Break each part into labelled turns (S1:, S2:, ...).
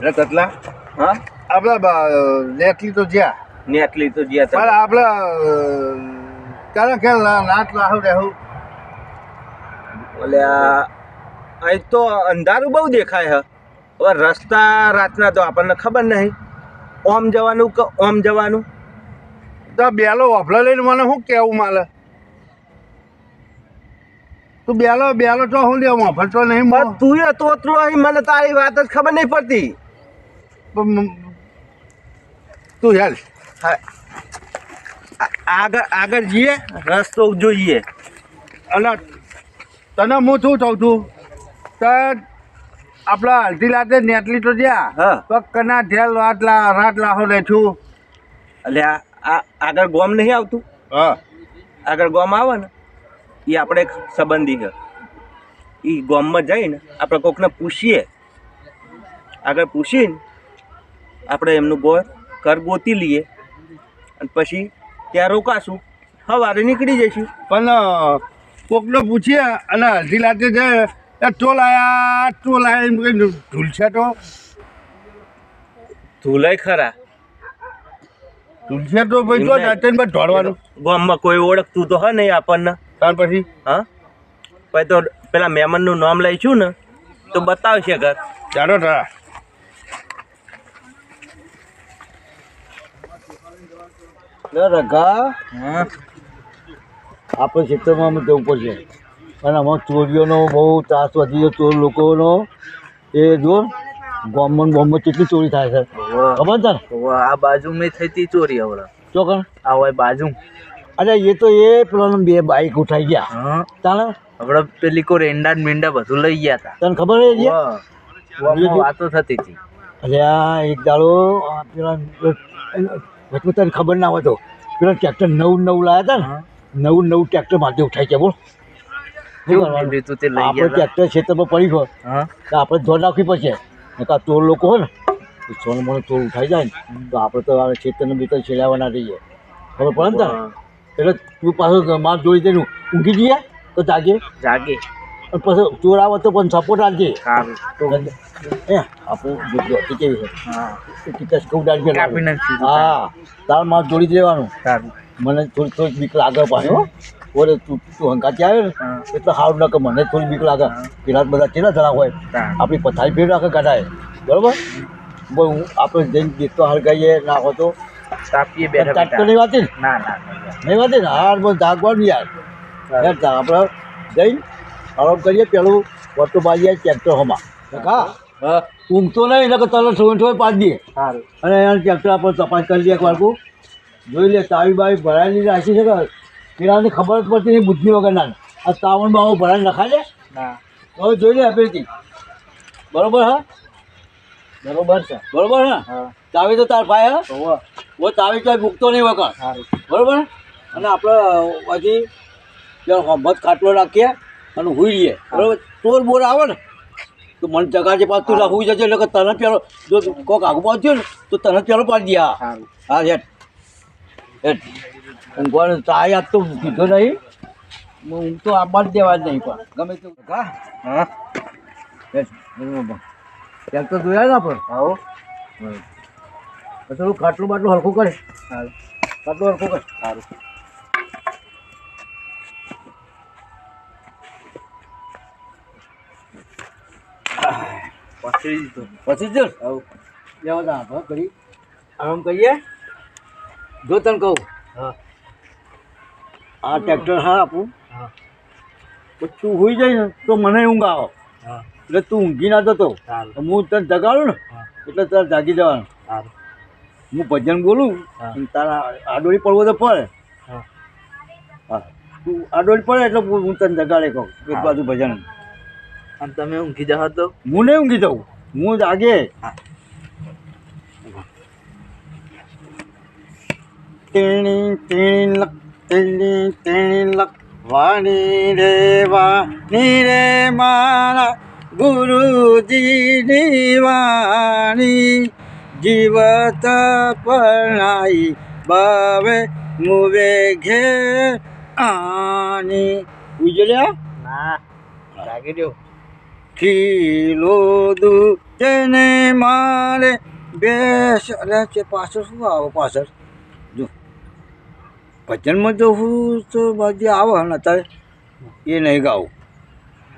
S1: એટલે કેટલા?
S2: હા
S1: આપણા નેટલી તો જ્યાં
S2: નેટલી તો જ્યાં
S1: પણ આપણા તારા ખ્યાલ નાટ રાહું રહેવું
S2: એટલે અહીં તો અંધારું બહુ દેખાય હે. હવે રસ્તા રાતના તો આપણને ખબર નહીં ઓમ જવાનું કે ઓમ જવાનું.
S1: તો બેલો વાફલા લઈને મને શું કહેવું મારે તું બેલો તો હું લેવું વાફરતો નહીં
S2: પણ તું એ તોતરો અહીં મને તારી વાત જ ખબર નહીં પડતી.
S1: તું હેલ
S2: હા આગળ જઈએ રસ્તો જોઈએ.
S1: અને તને હું શું કહું છું કે આપણા અડધી રાતે નેટલી તો જ્યાં
S2: હા
S1: કના ઢેલ રાત લાહો લે છું
S2: એટલે આ આગળ ગોમ નહીં આવતું.
S1: હા
S2: આગળ ગોમ આવે ને એ આપણે એક સંબંધી છે. એ ગોમમાં જઈને આપણે કોકને પૂછીએ. આગળ પૂછીને આપણે એમનું ઘર ગોતી લઈએ અને પછી ત્યાં રોકાશું. સવારે નીકળી જઈશું.
S1: પણ કોકને પૂછીએ અને અડધી રાતે જાય ટોલ આયા એમ કઈ ઢૂલશે તો
S2: ધૂલાય ખરા
S1: ઢૂલશે તો ભાઈ તો નાચન પર ઢોળવાનું
S2: ગામમાં કોઈ ઓળખતું તો હે નહીં આપણને.
S1: ત્યાર પછી
S2: હા પછી તો પેલા મહેમાનનું નામ લઈશું ને તો બતાવશે ઘર.
S1: ચાલો તારા
S3: રઘા આપણે ક્ષેત્રમાં અમે જવું પડશે અને આમાં ચોરીઓનો બહુ ત્રાસ વધી ગયો. ચોર લોકોનો એ જો ગામમાં કેટલી ચોરી થાય છે ખબર છે ને?
S4: આ બાજુ મેં થતી ચોરી હવે
S3: ચોકણ
S4: આ હોય બાજુ.
S3: અરે એ તો એ પેલો બે બાઈક ઉઠાઈ ગયા.
S4: હા
S3: તાણે
S4: આપણે પેલી કોઈ રેંડા ને મીંડા બધું લઈ ગયા હતા.
S3: તને ખબર છે
S4: વાતો થતી હતી.
S3: અરે આ એક દાડો પેલા વચમાં તને ખબર ના હોય તો પેલા ટ્રેક્ટર નવું લાવ્યા હતા ને નવું ટ્રેક્ટર માટે ઉઠાઈ ગયા. બોલ
S4: તું તે લઈ
S3: આપણે
S4: ગયા
S3: ટ્રેક્ટર ખેતરમાં પડી ગયો
S4: હા
S3: તો આપણે ધોન રાખવી પડશે. કાં ચોર લોકો હોય ને તો સોનું મને ચોર ઉઠાઈ જાય ને તો આપણે તો આ ખેતરને બી તો છેડાવવાના રહીએ. ખબર પડે ને તારે એટલે તું પાછો માર જોઈ દે ઊંઘી જઈએ તો જાગે
S4: જાગે
S3: અને પછી ચોર આવે તો પણ સપોર્ટ આપજે.
S4: સારું
S3: તો એ આપણું જોતી કેવી
S4: હા
S3: છે ટીચર્સ કહું ડાળી
S4: કાપી નાખી
S3: હા તાર માર જોડી જ લેવાનું.
S4: સારું
S3: મને થોડીક બીક લાગે પાછો બોલે તું હંકાતી આવે ને એટલે સારું ના કે મને થોડી બીક લાગે. પેલા બધા કેટલા જણા હોય આપણી પથારી ફેર રાખે કાઢાય બરાબર. બહુ આપણે જઈને દેખતો હરગાઈએ ના હોય તો
S4: કાપીએ
S3: ચાટતો નહીં વાતી ને
S4: ના ના
S3: નહીં વાતી ને હાર બસ જાગવાનું યાર આપણે જઈને આરામ કરીએ. પેલું વસ્તુ બાજીએ ટ્રેક્ટર હમા હા ઊંઘતો નહીં એટલે કે તરત સોય પાડી દઈએ
S4: સારું
S3: અને એના ટ્રેક્ટર આપણે તપાસ કરી લઈએ એક વાર જોઈ લે તાવી બાવી ભરાયેલી રાખી છે કે પેલાને ખબર જ પડતી નહીં બુદ્ધિ વગરના. આ તાવણ બાવો ભરાઈને નખાય છે
S4: ના
S3: હવે જોઈ લે આપેથી બરોબર હા
S4: બરોબર છે
S3: બરોબર હા ચાવી તો તાર ભાઈ હા ઓ ચાવી તો મૂકતો નહીં વગર
S4: સારું
S3: બરોબર. અને આપણે પછી ત્યાં હમત ખાટલો રાખીએ અને હુઈ લઈએ બરોબર. ચોર બોર આવે ને તો મને જગાડે પાછું તું હુઈ જશે એટલે કે તને પેલો જો કોઈક આગળ પહોંચ્યો ને તો તને પેલો પાડી દે. હા
S4: સારું
S3: હા હેઠ હેઠ ઊંઘવાનું ચા યાદ તો કીધો નહીં ઊંઘ તો આબાદ દેવા જ નહીં પણ ગમે તે હા
S4: હા
S3: હેઠ ત્યાં તો જોયા ને આપણે
S4: આવો
S3: થોડું ખાટલું બાટલું હલકું કરે
S4: સારું
S3: ખાટલું હલકું કરે
S4: સારું પછી દીધું
S3: પછી જ લેવા તા હા કરી આરામ કરીએ. જો તને કહું
S4: હા
S3: આ ટ્રેક્ટર હા આપું
S4: હા
S3: પછી તું હોઈ જાય ને તો મને ઊંઘ આવે
S4: હા
S3: એટલે તું ઊંઘી ના જતો
S4: સારું
S3: હું તને જગાડું ને
S4: હા
S3: એટલે તારે જાગી જવાનું.
S4: સારું
S3: હું ભજન બોલું
S4: હા.
S3: અને તારા આડોળી પડવો તો પડે
S4: હા
S3: હા તું આડોળી પડે એટલે હું તને જગાડે કહું એક
S4: હા.
S3: બાજુ ભજન
S4: અને તમે ઊંઘી જાઓ તો
S3: હું નહીં ઊંઘી જાઉં હું જાગે. તેણી તેણી લક તેણી તેણી લક વાણી રે વાણી રે મારા ગુરુજીની વાણી જીવત પરણાઈ બાવે મુવે ઘેર આની ઉજળ્યા
S4: ના જાગી રહ્યો
S3: ખીલો દુ તેને મારે બેસ અરે છે પાછળ શું આવે પાછળ જો ભજનમાં તો હું તો બધી આવે ને અત્યારે એ નહીં ગાવું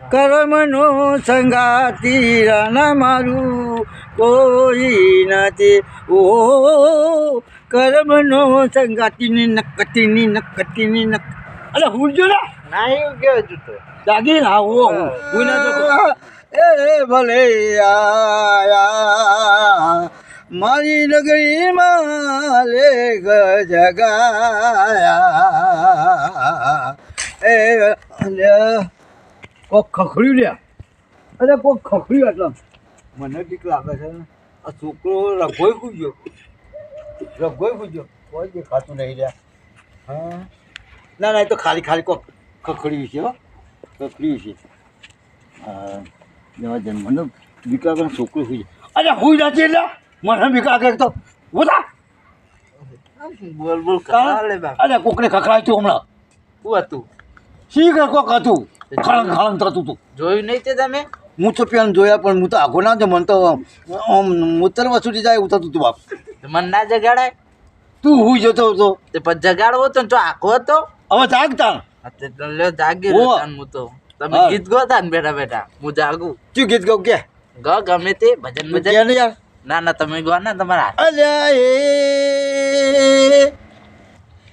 S3: કર્મનો સંગાતી રાના મારું કોઈ નથી ઓ કર્મનો સંગાતીની નકતીની નકતીની નક અરે હુંજો ને
S4: ના એવું કેવું જૂતો
S3: જાગી ના હું ના તો એ ભલે આયા મારી નગરીમાં લેખ જગાયા એ કોક ખખડ્યું લ્યા અરે કોક ખખડ્યું એટલે મને બીક લાગે છે આ છોકરો રઘોઈ પૂજ્યો કોઈ દેખાતું નહીં રહ્યા હા ના ના એ તો ખાલી ખાલી કોક ખખડ્યું છે હો ખખડ્યું છે હા જવા જન્મનો બીક લાગે છોકરો સુઈ જાય અરે હુઈ નથી એટલે મને બીક લાગે તો બોલા
S4: બોલ બોલ કાલે બા
S3: અરે કોકને ખખડાય તું હમણાં
S4: શું હતું
S3: શી કોક હતું ખળંગ ખળંગ થતું હતું
S4: જોયું નહીં તે તમે
S3: હું તો પેલા જોયા પણ હું તો આઘો ના જો મને તો આમ ઉતરવા છૂટી જાય એવું થતું હતું બાપ
S4: તો મને ના જગાડાય
S3: તું હુઈ જતો હતો
S4: તે પછી જગાડવો હતો ને તો આખો હતો
S3: હવે જાગતા
S4: લે જાગી
S3: ઓ.
S4: રહ્યો હું તો તમે
S3: હા.
S4: ગીત ગોતા ને બેઠા બેઠા હું જાગું
S3: શું ગીત ગાઉં કે
S4: ગમે તે ભજન
S3: કે
S4: ભજન
S3: ને યાર
S4: ના ના તમે ગો ને તમારા હાથ.
S3: અલ્યા એ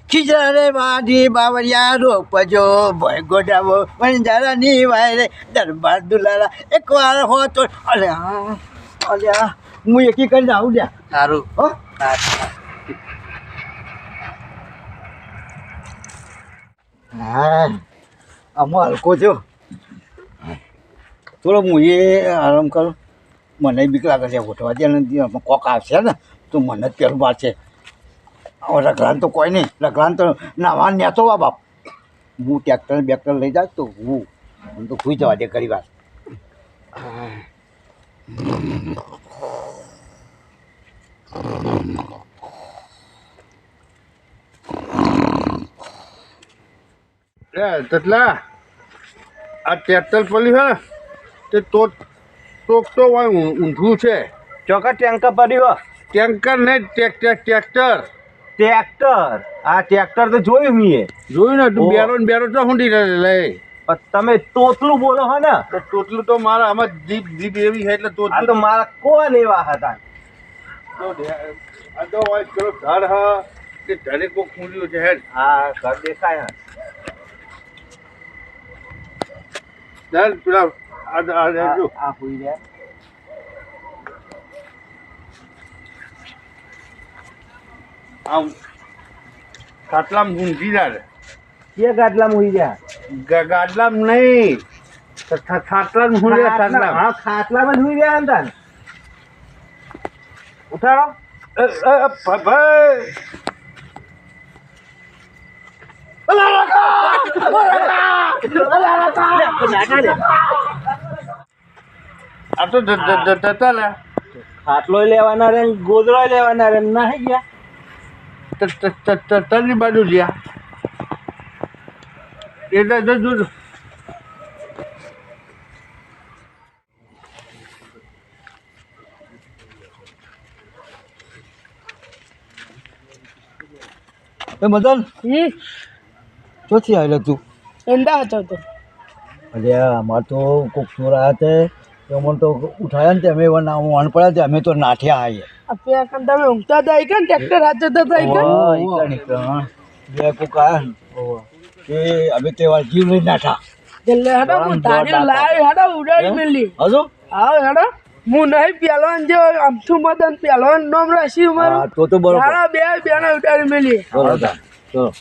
S3: ખીજરે વાડી બાવરિયા રોપજો ભય ગોડાવો વંજારાની વાયરે દરબાર દુલારા એકવાર હો તો અલ્યા અલ્યા હું એકી કરીને આવું લ્યા
S4: સારું
S3: હો હા આમાં હલકો થયો થોડો હું એ આરામ કરું મને બીક લાગે છે ઉઠવા દે ને કોક આવશે ને તો મને જ પહેલું બાર છે હવે રગલાન તો કોઈ નહીં રગલાન તો નાવા નેતો વા બાપ હું ટ્રેક્ટર બેક્ટર લઈ જાઉં તો હું તો ખુઈ જવા દે ઘણી વાર
S1: તતલા આ ટ્રેક્ટર પડી છે તે ટોક તો ઊંધું છે
S2: ચોકા ટેન્કર પડ્યું
S1: ટેન્કર નહીં ટ્રેક્ટર
S2: ટ્રેક્ટર આ ટ્રેક્ટર તો જોયું મેં
S1: જોયું ને તું
S2: ઓહ.
S1: બેરો ને બેરો તો હુંડી લઈ
S2: પણ તમે તોતલું બોલો હો ને
S1: તો ટોટલું તો મારા આમાં જીપ એવી છે એટલે
S2: આ
S1: ટોટલું
S2: તો મારા કોણ એવા હતા
S1: આ તો હોય ચલો ઝાડ હા કે ઝાડે કોક મૂલ્યું છે હેડ
S2: હા ઘર દેખાય હા.
S1: ઝાડ પેલા જો
S2: આ હોઈ રહ્યા
S1: આમ ખાટલામાં ઊંઘી જાય
S2: કે ગાડલામાં હોઈ રહ્યા
S1: ગાડલામાં નહીં ખાટલામાં હું ખાટલા
S2: હા ખાટલામાં જ હોઈ રહ્યા હતા ને. ઉઠાડો
S1: ભાઈ આ તો જતા લે
S2: ખાટલો લેવાના રે ગોદડો લેવાના રે નાહી ગયા
S1: તરની બાજુ જ્યાં એટલે જો
S3: એ મદન ચોથી આવેલો તું
S5: અમદાવાદ હતો
S3: અરે અમારે તો કોક ચોર આવ્યા તે મને તો ઉઠાયા ને તે અમે વાણ પડ્યા તે અમે તો નાઠ્યા આવીએ
S5: આપણે આખા તમે ઊંઘતા હતા કે ટ્રેક્ટર હાથે હતા
S3: બે કોક આવ્યા ને એ અમે તહેવાર જીવ લઈ નાઠા
S5: એટલે હેડો હું તારી લાવી હેડો ઉડાડી મેલી
S3: હજુ
S5: હા હેડો હું નહીં પહેલવાન જે અમથું મદન પહેલવાન નામ રાશી મારું
S3: તો બરોબર
S5: હાડા બે બેને ઉડાડી મેલી
S3: બરોબર ચલો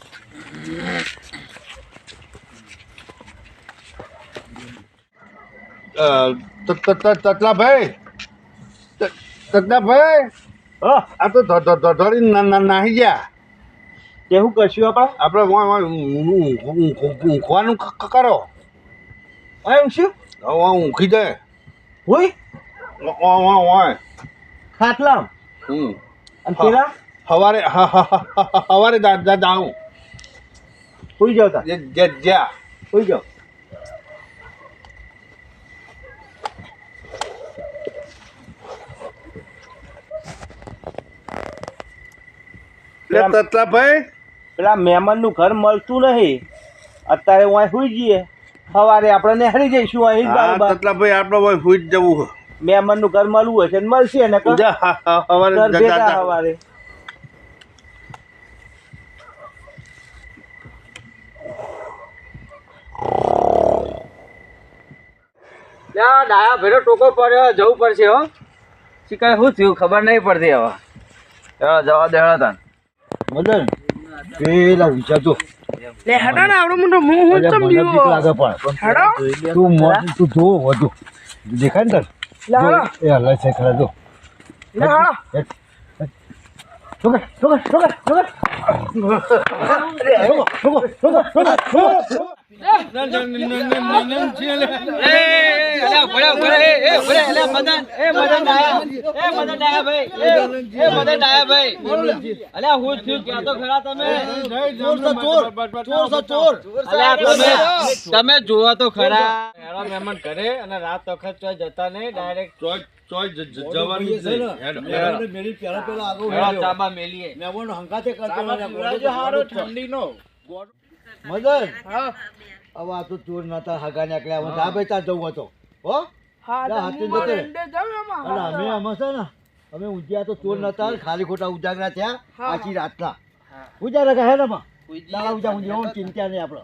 S1: તતલાભાઈ આ તો ધોડી નાહી ગયા
S2: કેવું કરશું આપણે
S1: આપણે ઊંઘવાનું કરો
S2: એમ શું
S1: ઊંઘી જાય
S2: હોય ખાટલા અને પેલા
S1: સવારે જાઉં
S2: હોઈ જાવ તા
S1: જ્યાં
S2: હોઈ જાવ
S1: એટલે તતલાભાઈ
S2: પેલા મહેમાનનું ઘર મળતું નહીં અત્યારે હું સુઈ જઈએ સવારે આપણે નેહરી જઈશું અહીં જ
S1: હા
S2: બરાબર.
S1: તતલાભાઈ આપણે હોય સુઈ જ જવું છે.
S2: મહેમાનનું ઘર મળવું હશે ને મળશે ને
S1: જા, સવારે
S2: ઘર
S1: જતા
S2: ભેગા
S1: હતા.
S2: સવારે
S6: ત્યાં ડાયા ભેરો ટોકો પડ્યો જવું પડશે હો શીખાય શું થયું ખબર નહીં પડતી હવે જવા દે તને
S3: મદન પેલા વિચારતો
S5: લે હેડો ને આવડો મોટો મું હું ચમ
S3: બીક
S5: દીવો
S3: લાગે પણ
S5: હેડો
S3: તું જો વધુ દેખાય ને તને
S5: લે હેડો
S3: એ હલાય છે ખરા જો
S5: લે હેડો
S3: ઠોકર ઠોકર ઠોકર ઠોકર
S6: તમે જુઓ તો ખરા એનો મહેમાન ઘરે અને રાત વખત ચોય જતા નહીં ડાયરેક્ટ ચાબા મેલીએ
S3: મદન
S5: હા
S3: હવે આ તો ચોર નતા હગા નીકળ્યા હું ધાબે ત્યાં જવું હતો હો
S5: હા
S3: જા, હાથે
S5: હું
S3: જતો રે.
S5: એંડે જાઉં એમાં.
S3: અને અમે આમાં છે ને અમે ઉજ્યા તો ચોર નતા ખાલી ખોટા ઉજાગરા થયા
S5: હા.
S3: આખી રાતના ઉજાગરા કહે ને માં દાડા ઉજા ઊંઘી ચિંતા નહીં આપણે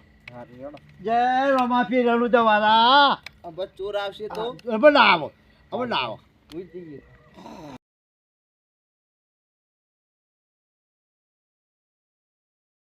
S3: જય રમાપી રણુ દવારા
S4: ચોર આવશે તો
S3: હવે ના આવો હવે ના આવો